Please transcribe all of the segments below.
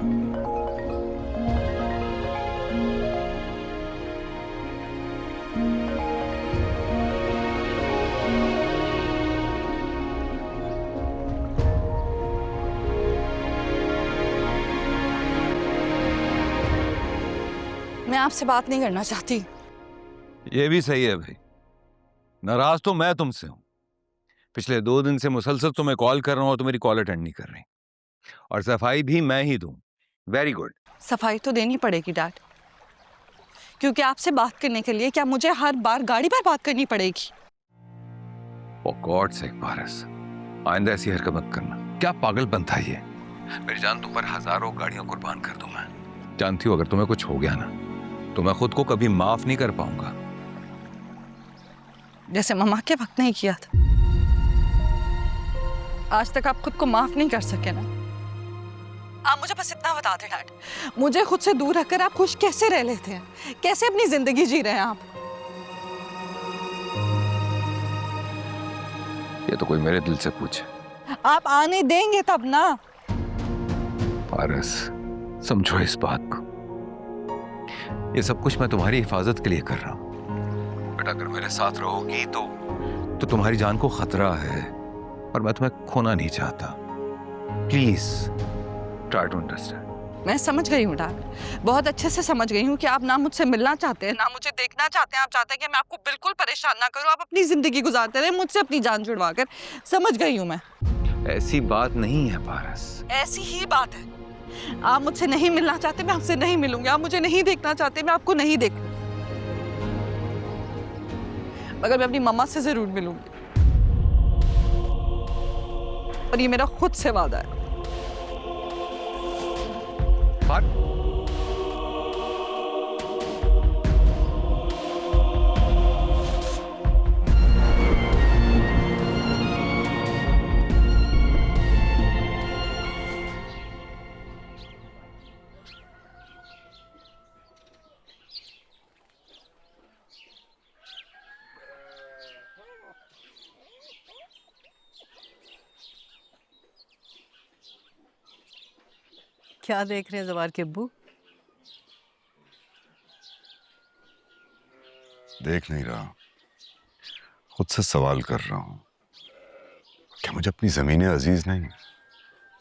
मैं आपसे बात नहीं करना चाहती। ये भी सही है भाई, नाराज तो मैं तुमसे हूं। पिछले 2 दिन से मुसलसल तुम्हें कॉल कर रहा हूं और तुम मेरी कॉल अटेंड नहीं कर रही, और सफाई भी मैं ही दूं। Very good. सफाई तो देनी पड़ेगी डैड, क्योंकि आपसे बात करने के लिए क्या मुझे हर बार गाड़ी पर बात करनी पड़ेगी? फॉर गॉड सेक पारस, आइंदा ऐसी हरकत मत करना। क्या पागलपन था ये? मेरी जान, तुम पर हजारों गाड़ियां कुर्बान कर दूं मैं। जानती हो, अगर तुम्हें कुछ हो गया ना तो मैं खुद को कभी माफ नहीं कर पाऊंगा। जैसे मम्मा के वक्त नहीं किया था। आज तक आप खुद को माफ नहीं कर सके ना। आप मुझे बस इतना बता दें डैड, मुझे खुद से दूर रखकर आप खुश कैसे रह लेते हैं? कैसे अपनी जिंदगी जी रहे हैं आप? ये तो कोई मेरे दिल से पूछे। आप आने देंगे तब ना। पारस, समझो इस बात को, ये सब कुछ मैं तुम्हारी हिफाजत के लिए कर रहा हूं। बेटा, अगर मेरे साथ रहोगी तो तुम्हारी जान को खतरा है, और मैं तुम्हें खोना नहीं चाहता। Please try to understand. मैं समझ गई हूँ डैड, बहुत अच्छे से समझ गई हूँ कि आप ना मुझसे मिलना चाहते हैं, ना मुझे देखना चाहते हैं। आप चाहते हैं कि मैं आपको बिल्कुल परेशान ना करूँ, आप अपनी जिंदगी गुजारते रहे मुझसे अपनी जान छुड़वा कर। समझ गई हूँ मैं। ऐसी बात नहीं है पारस। ऐसी ही बात है। आप मुझसे नहीं मिलना चाहते, मैं आपसे नहीं मिलूंगी। आप मुझे नहीं देखना चाहते, मैं आपको नहीं देखूंगी। मगर मैं अपनी मम्मा से जरूर मिलूंगी, और ये मेरा खुद से वादा है। क्या देख रहे हैं जवार के अब्बू? देख नहीं रहा, खुद से सवाल कर रहा हूं। क्या मुझे अपनी जमीनें अजीज नहीं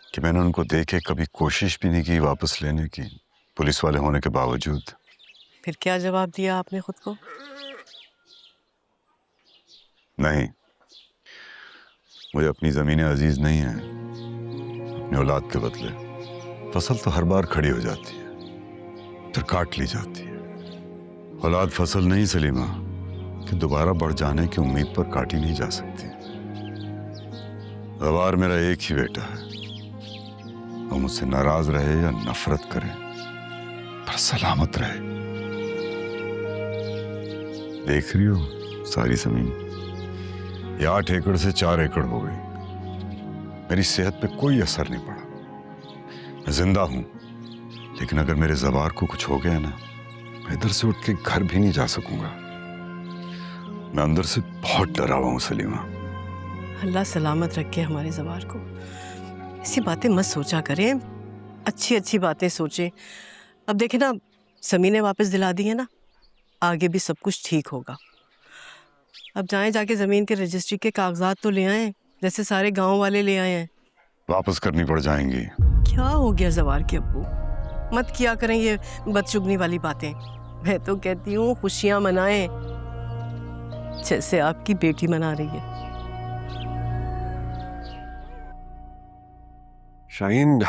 कि मैंने उनको देखे कभी कोशिश भी नहीं की वापस लेने की, पुलिस वाले होने के बावजूद? फिर क्या जवाब दिया आपने खुद को? नहीं, मुझे अपनी जमीनें अजीज नहीं है। अपनी औलाद के बदले फसल तो हर बार खड़ी हो जाती है, फिर काट ली जाती है। औलाद फसल नहीं सलीमा कि दोबारा बढ़ जाने की उम्मीद पर काटी नहीं जा सकती। जवार मेरा एक ही बेटा है, वो मुझसे नाराज रहे या नफरत करे पर सलामत रहे। देख रही हो सारी जमीन, ये 8 एकड़ से 4 एकड़ हो गई। मेरी सेहत पे कोई असर नहीं पड़ा, मैं जिंदा हूं। लेकिन अगर मेरे जवार को कुछ हो गया ना, मैं इधर से उठ के घर भी नहीं जा सकूंगा। मैं अंदर से बहुत डरा हुआ हूं सलीमा। अल्लाह सलामत रखे हमारे जवार को। ऐसी बातें मत सोचा करें, अच्छी अच्छी बातें सोचें। अब देखें ना, ज़मीनें वापस दिला दी है ना, आगे भी सब कुछ ठीक होगा। अब जाएं, जाके ज़मीन के रजिस्ट्री के कागजात तो ले आएं, जैसे सारे गांव वाले ले आए हैं। वापस करनी पड़ जाएंगी। क्या हो गया जवार के अब्बू? मत किया करें ये बदशुगनी वाली बातें। मैं तो कहती हूँ खुशियां मनाएं, जैसे आपकी बेटी मना रही है। शाहीन,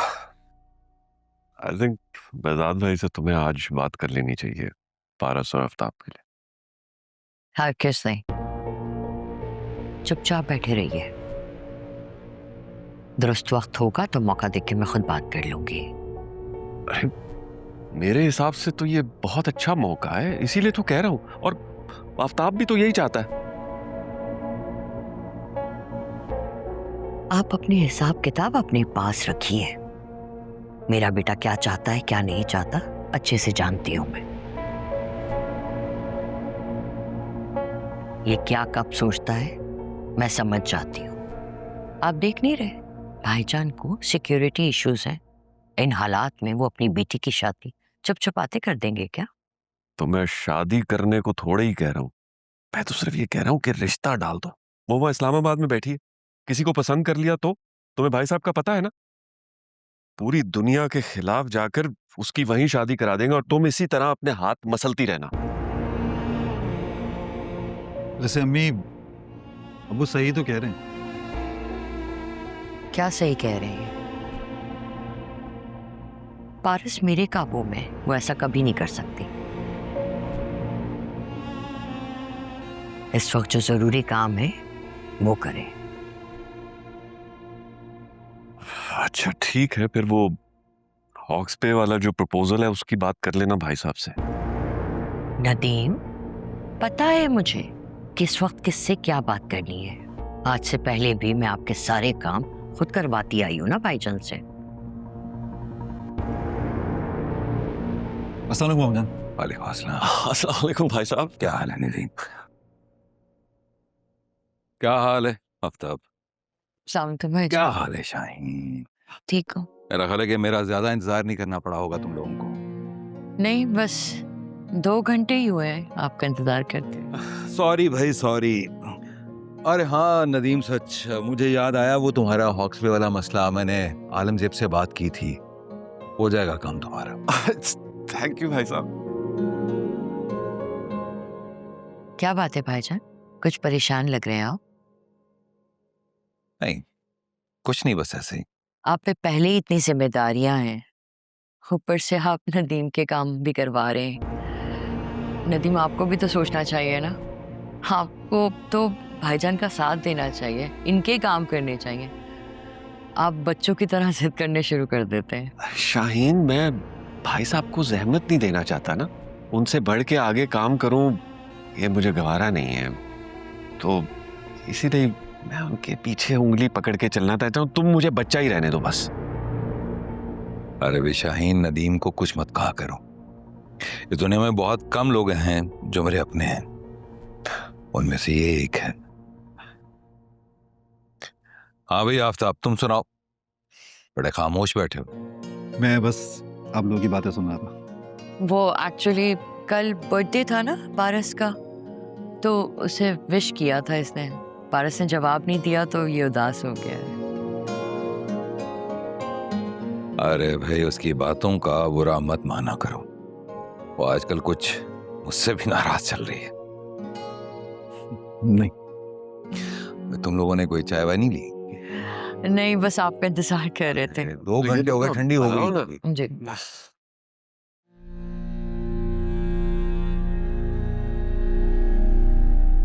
आई थिंक बजाद भाई से तुम्हें आज बात कर लेनी चाहिए, पारस और आफ्ताब के लिए। हरगिज़ नहीं, चुपचाप बैठे रहिए। दुरुस्त वक्त होगा तो मौका देख के मैं खुद बात कर लूंगी। अरे मेरे हिसाब से तो ये बहुत अच्छा मौका है, इसीलिए तो कह रहा हूं। और आफ्ताब भी तो यही चाहता है। आप अपनी हिसाब किताब अपने पास रखिए। मेरा बेटा क्या चाहता है क्या नहीं चाहता अच्छे से जानती हूं मैं। ये क्या कब सोचता है मैं समझ जाती हूं। आप देख नहीं रहे भाईजान को सिक्योरिटी इश्यूज हैं, इन हालात में वो अपनी बेटी की शादी चुपचाते कर देंगे क्या? तो मैं शादी करने को थोड़े ही कह रहा हूँ, मैं तो सिर्फ ये कह रहा हूँ कि रिश्ता डाल दो। वो इस्लामाबाद में बैठी है, किसी को पसंद कर लिया तो तुम्हें भाई साहब का पता है ना, पूरी दुनिया के खिलाफ जाकर उसकी वहीं शादी करा देंगे और तुम इसी तरह अपने हाथ मसलती रहना। वैसे अम्मी अबू सही तो कह रहे हैं। क्या सही कह रहे हैं? पारस मेरे काबू में, वो ऐसा कभी नहीं कर सकती। इस वक्त जो जरूरी काम है वो करें। अच्छा ठीक है, फिर वो हॉक्स पे वाला जो प्रपोजल है उसकी बात कर लेना भाई साहब से। नदीम, पता है मुझे कि इस वक्त किससे क्या बात करनी है। आज से पहले भी मैं आपके सारे काम खुद करवाती आई हूँ ना भाईजान से। अस्सलाम वालेकुम जान। वालेकुम अस्सलाम। अस्सलाम वालेकुम भाई साहब। क्या हाल है नदीम? क्या हाल है आफ्ताब? क्या हाल है शाहीन? ठीक हो? मेरा ख्याल है कि मेरा ज्यादा इंतजार नहीं करना पड़ा होगा तुम लोगों को। नहीं, बस 2 घंटे ही हुए हैं आपका इंतजार करते। सॉरी भाई सॉरी। अरे हाँ नदीम, सच मुझे याद आया, वो तुम्हारा हॉक्सवे वाला मसला, मैंने आलमजेब से बात की थी, हो जाएगा काम तुम्हारा। थैंक यू भाई साहब। क्या बात है भाईजान, कुछ परेशान लग रहे हैं आप? नहीं कुछ नहीं, बस ऐसे ही। आप पे पहले ही इतनी जिम्मेदारियां हैं, ऊपर से आप नदीम के काम भी करवा रहे हैं। नदीम, आपको भी तो सोचना चाहिए ना, आपको तो भाईजान का साथ देना चाहिए, इनके काम करने चाहिए। आप बच्चों की तरह जिद करने शुरू कर देते हैं। शाहीन, मैं भाई साहब को जहमत नहीं देना चाहता ना, उनसे बढ़ के आगे काम करूं ये मुझे गवारा नहीं है, तो इसीलिए मैं उनके पीछे उंगली पकड़ के चलना चाहता हूं। तुम मुझे बच्चा ही रहने दो बस। अरे भी शाहीन, नदीम को कुछ मत कहा करो। इस दुनिया में बहुत कम लोग हैं जो मेरे अपने हैं, उनमें से ये एक है। हाँ भाई आफ्ताब, तुम सुनाओ, बड़े खामोश बैठे हो। मैं बस आप लोगों की बातें सुन रहा था। वो एक्चुअली कल बर्थडे था ना पारस का, तो उसे विश किया था इसने। पारस ने जवाब नहीं दिया तो ये उदास हो गया है। अरे भाई, उसकी बातों का बुरा मत माना करो, वो आजकल कुछ मुझसे भी नाराज चल रही है। नहीं, तुम लोगों ने कोई चाय वाय नहीं ली? नहीं, बस आपका इंतजार कर रहे थे। 2 घंटे हो गए, ठंडी हो गई। जी।